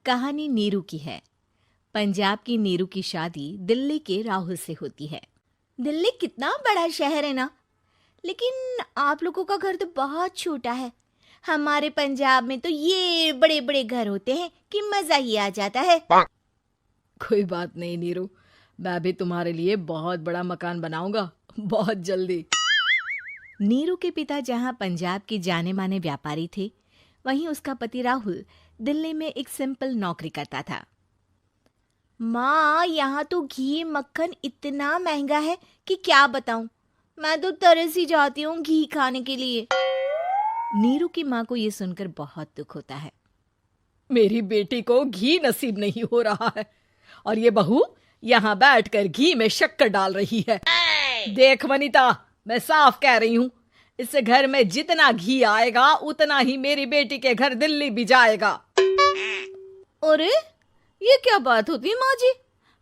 कहानी नीरू की है। पंजाब की नीरू की शादी दिल्ली के राहुल से होती है। दिल्ली कितना बड़ा शहर है ना, लेकिन आप लोगों का घर तो बहुत छोटा है। हमारे पंजाब में तो ये बड़े बड़े घर होते हैं कि मजा ही आ जाता है। कोई बात नहीं नीरू, मैं भी तुम्हारे लिए बहुत बड़ा मकान बनाऊंगा बहुत जल्दी। नीरू के पिता जहाँ पंजाब के जाने माने व्यापारी थे, वहीं उसका पति राहुल दिल्ली में एक सिंपल नौकरी करता था। माँ, यहाँ तो घी मक्खन इतना महंगा है कि क्या बताऊं। मैं तो तरस ही जाती हूँ घी खाने के लिए। नीरू की माँ को ये सुनकर बहुत दुख होता है। मेरी बेटी को घी नसीब नहीं हो रहा है और ये बहू यहाँ बैठकर घी में शक्कर डाल रही है। देख वनिता, मैं साफ कह रही हूँ, इस घर में जितना घी आएगा उतना ही मेरी बेटी के घर दिल्ली भी जाएगा। अरे ये क्या बात होती है माँ जी?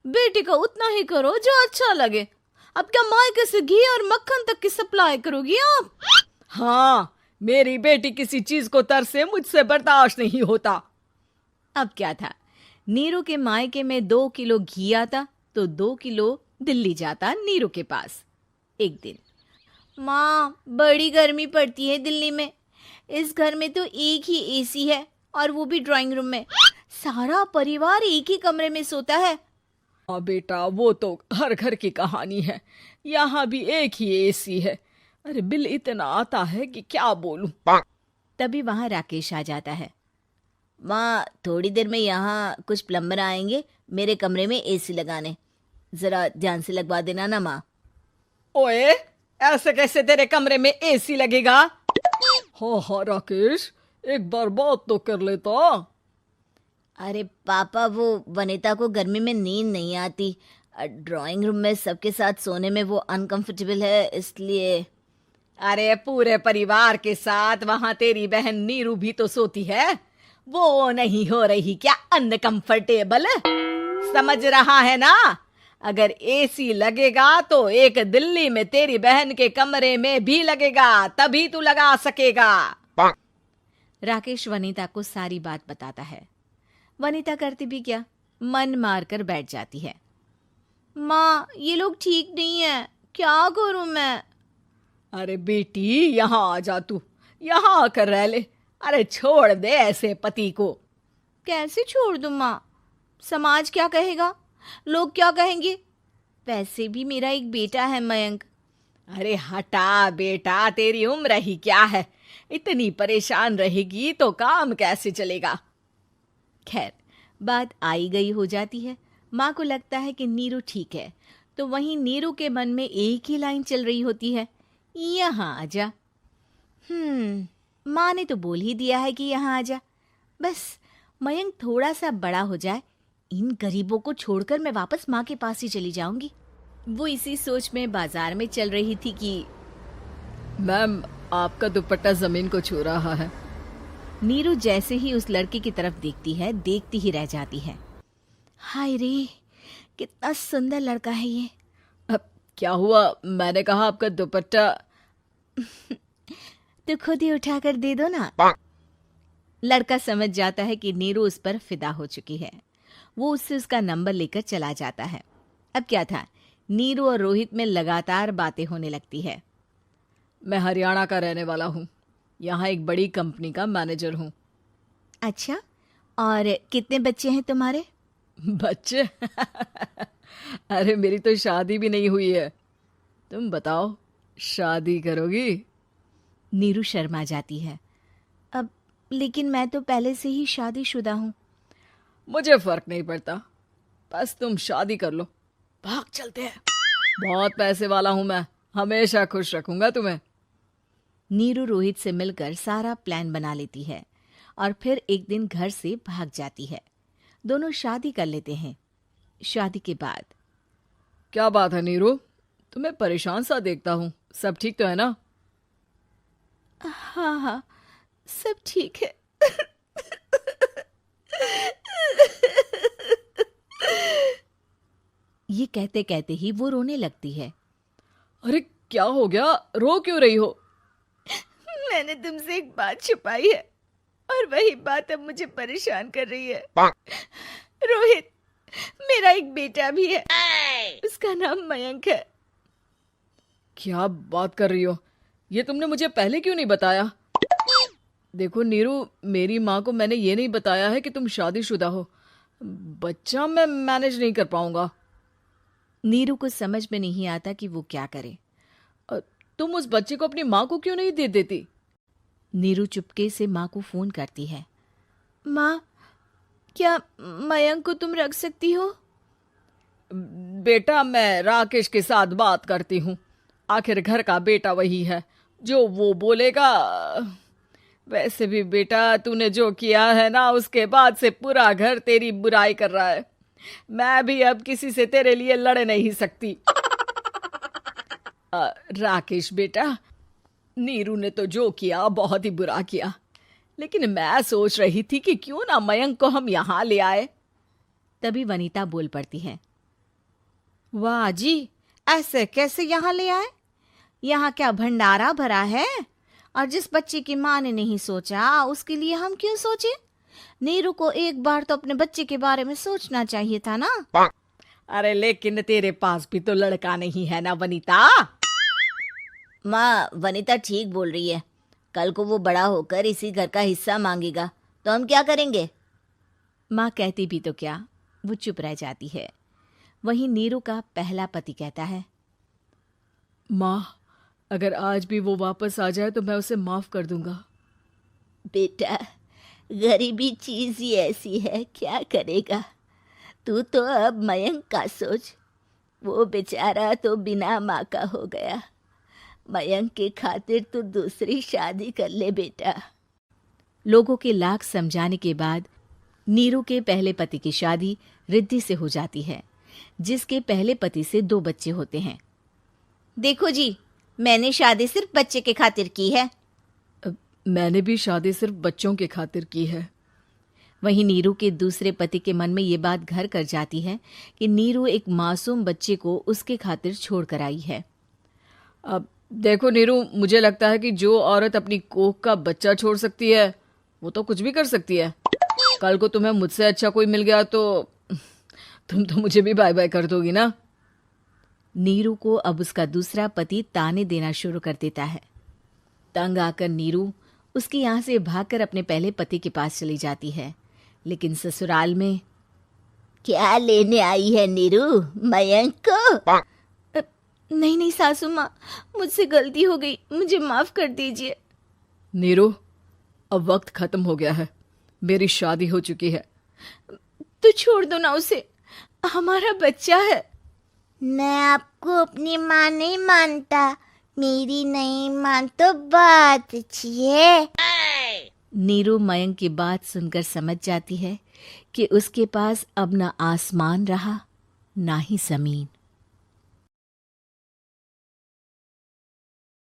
बेटी का उतना ही करो जो अच्छा लगे। अब क्या मायके से घी और मक्खन तक की सप्लाई करोगी आप? हाँ, मेरी बेटी किसी चीज को तरसे मुझसे बर्दाश्त नहीं होता। अब क्या था, नीरू के मायके में 2 किलो घी आता तो 2 किलो दिल्ली जाता नीरू के पास। एक दिन, माँ बड़ी गर्मी पड़ती है दिल्ली में। इस घर में तो एक ही एसी है और वो भी ड्राइंग रूम में। सारा परिवार एक ही कमरे में सोता है। हाँ बेटा, वो तो हर घर की कहानी है। यहाँ भी एक ही एसी है। अरे बिल इतना आता है कि क्या बोलूं। तभी वहां राकेश आ जाता है। माँ, थोड़ी देर में यहाँ कुछ प्लम्बर आएंगे मेरे कमरे में एसी लगाने। जरा ध्यान से लगवा देना ना माँ। ओए, ऐसे कैसे तेरे कमरे में एसी लगेगा? हाँ राकेश, एक बार बात तो कर लेता। अरे पापा, वो वनिता को गर्मी में नींद नहीं आती। ड्राइंग रूम में सबके साथ सोने में वो अनकंफर्टेबल है, इसलिए। अरे पूरे परिवार के साथ वहां तेरी बहन नीरू भी तो सोती है। वो नहीं हो रही क्या अनकंफर्टेबल? समझ रहा है ना? अगर एसी लगेगा तो एक दिल्ली में तेरी बहन के कमरे में भी लगेगा, तभी तू लगा सकेगा। राकेश वनिता को सारी बात बताता है। वनिता करती भी क्या, मन मारकर बैठ जाती है। माँ, ये लोग ठीक नहीं है, क्या करूं मैं? अरे बेटी, यहाँ आ जा, तू यहाँ आकर रह ले। अरे छोड़ दे ऐसे पति को। कैसे छोड़ दूं माँ? समाज क्या कहेगा, लोग क्या कहेंगे? वैसे भी मेरा एक बेटा है मयंक। अरे हटा बेटा, तेरी उम्र ही क्या है, इतनी परेशान रहेगी तो काम कैसे चलेगा। खैर, बात आई गई हो जाती है। माँ को लगता है कि नीरू ठीक है, तो वहीं नीरू के मन में एक ही लाइन चल रही होती है, यहाँ आजा। माँ ने तो बोल ही दिया है कि यहाँ आजा। बस मयंक थोड़ा सा बड़ा हो जाए, इन गरीबों को छोड़कर मैं वापस माँ के पास ही चली जाऊंगी। वो इसी सोच में बाजार में चल रही थी कि मैम, आपका दुपट्टा जमीन को छू रहा है। नीरू जैसे ही उस लड़के की तरफ देखती है, देखती ही रह जाती है। हाय रे, कितना सुंदर लड़का है ये। अब क्या हुआ? मैंने कहा आपका दुपट्टा। तो खुद ही उठाकर दे दो ना। लड़का समझ जाता है कि नीरू उस पर फिदा हो चुकी है। वो उससे उसका नंबर लेकर चला जाता है। अब क्या था, नीरू और रोहित में लगातार बातें होने लगती है। मैं हरियाणा का रहने वाला हूँ, यहाँ एक बड़ी कंपनी का मैनेजर हूँ। अच्छा, और कितने बच्चे हैं तुम्हारे? बच्चे? अरे मेरी तो शादी भी नहीं हुई है। तुम बताओ, शादी करोगी? नीरू शर्मा जाती है। अब लेकिन मैं तो पहले से ही शादीशुदा हूँ। मुझे फर्क नहीं पड़ता, बस तुम शादी कर लो, भाग चलते हैं। बहुत पैसे वाला हूं मैं, हमेशा खुश रखूंगा तुम्हें। नीरू रोहित से मिलकर सारा प्लान बना लेती है और फिर एक दिन घर से भाग जाती है। दोनों शादी कर लेते हैं। शादी के बाद, क्या बात है नीरू, तुम्हें परेशान सा देखता हूँ, सब ठीक तो है ना? हाँ हाँ, सब ठीक है। ये कहते कहते ही वो रोने लगती है। अरे क्या हो गया, रो क्यों रही हो? मैंने तुमसे एक बात छुपाई है। और वही बात अब मुझे परेशान कर रही है। रोहित, मेरा एक बेटा भी है, उसका नाम मयंक है। क्या बात कर रही हो? ये तुमने मुझे पहले क्यों नहीं बताया? देखो नीरू, मेरी माँ को मैंने ये नहीं बताया है कि तुम शादीशुदा हो। बच्चा मैं मैनेज नहीं कर पाऊंगा। नीरू को समझ में नहीं आता कि वो क्या करे। तुम उस बच्चे को अपनी माँ को क्यों नहीं दे देती? नीरू चुपके से माँ को फोन करती है। माँ, क्या मयंक को तुम रख सकती हो? बेटा, मैं राकेश के साथ बात करती हूँ। आखिर घर का बेटा वही है, जो वो बोलेगा। वैसे भी बेटा, तूने जो किया है ना, उसके बाद से पूरा घर तेरी बुराई कर रहा है। मैं भी अब किसी से तेरे लिए लड़ नहीं सकती। राकेश बेटा, नीरू ने तो जो किया बहुत ही बुरा किया, लेकिन मैं सोच रही थी कि क्यों ना मयंक को हम यहाँ ले आए। तभी वनीता बोल पड़ती है। वाह जी, ऐसे कैसे यहाँ ले आए? यहाँ क्या भंडारा भरा है? और जिस बच्चे की माँ ने नहीं सोचा, उसके लिए हम क्यों सोचे? नीरू को एक बार तो अपने बच्चे के बारे में सोचना चाहिए था ना। अरे लेकिन तेरे पास भी तो लड़का नहीं है ना वनीता। माँ, वनीता ठीक बोल रही है। कल को वो बड़ा होकर इसी घर का हिस्सा मांगेगा तो हम क्या करेंगे? माँ कहती भी तो क्या, वो चुप रह जाती है। वहीं नीरू का पहला पति कहता है। माँ, अगर आज भी वो वापस आ जाए तो मैं उसे माफ कर दूंगा। बेटा, गरीबी चीज ही ऐसी है, क्या करेगा? तू तो अब मयंक का सोच। वो बेचारा तो बिना माँ का हो गया। मयंक के खातिर तू दूसरी शादी कर ले बेटा। लोगों के लाख समझाने के बाद नीरू के पहले पति की शादी रिद्धि से हो जाती है, जिसके पहले पति से 2 बच्चे होते हैं। देखो जी, मैंने शादी सिर्फ बच्चे के खातिर की है। मैंने भी शादी सिर्फ बच्चों के खातिर की है। वहीं नीरू के दूसरे पति के मन में ये बात घर कर जाती है कि नीरू एक मासूम बच्चे को उसके खातिर छोड़ कर आई है। अब देखो नीरू, मुझे लगता है कि जो औरत अपनी कोख का बच्चा छोड़ सकती है, वो तो कुछ भी कर सकती है। कल को तुम्हें मुझसे अच्छा कोई मिल गया तो तुम तो मुझे भी बाय बाय कर दोगी ना। नीरू को अब उसका दूसरा पति ताने देना शुरू कर देता है। तंग आकर नीरू उसके यहाँ से भागकर अपने पहले पति के पास चली जाती है, लेकिन ससुराल में क्या लेने आई है नीरू, मयंक को? नहीं नहीं सासू माँ, मुझसे गलती हो गई, मुझे माफ कर दीजिए। नीरू, अब वक्त खत्म हो गया है, मेरी शादी हो चुकी है। तो छोड़ दो ना उसे, हमारा बच्चा है। मैं आपको अपनी माँ नहीं मानता, मेरी नहीं मान तो बात अच्छी है। नीरू मयंक की बात सुनकर समझ जाती है कि उसके पास अब ना आसमान रहा ना ही जमीन।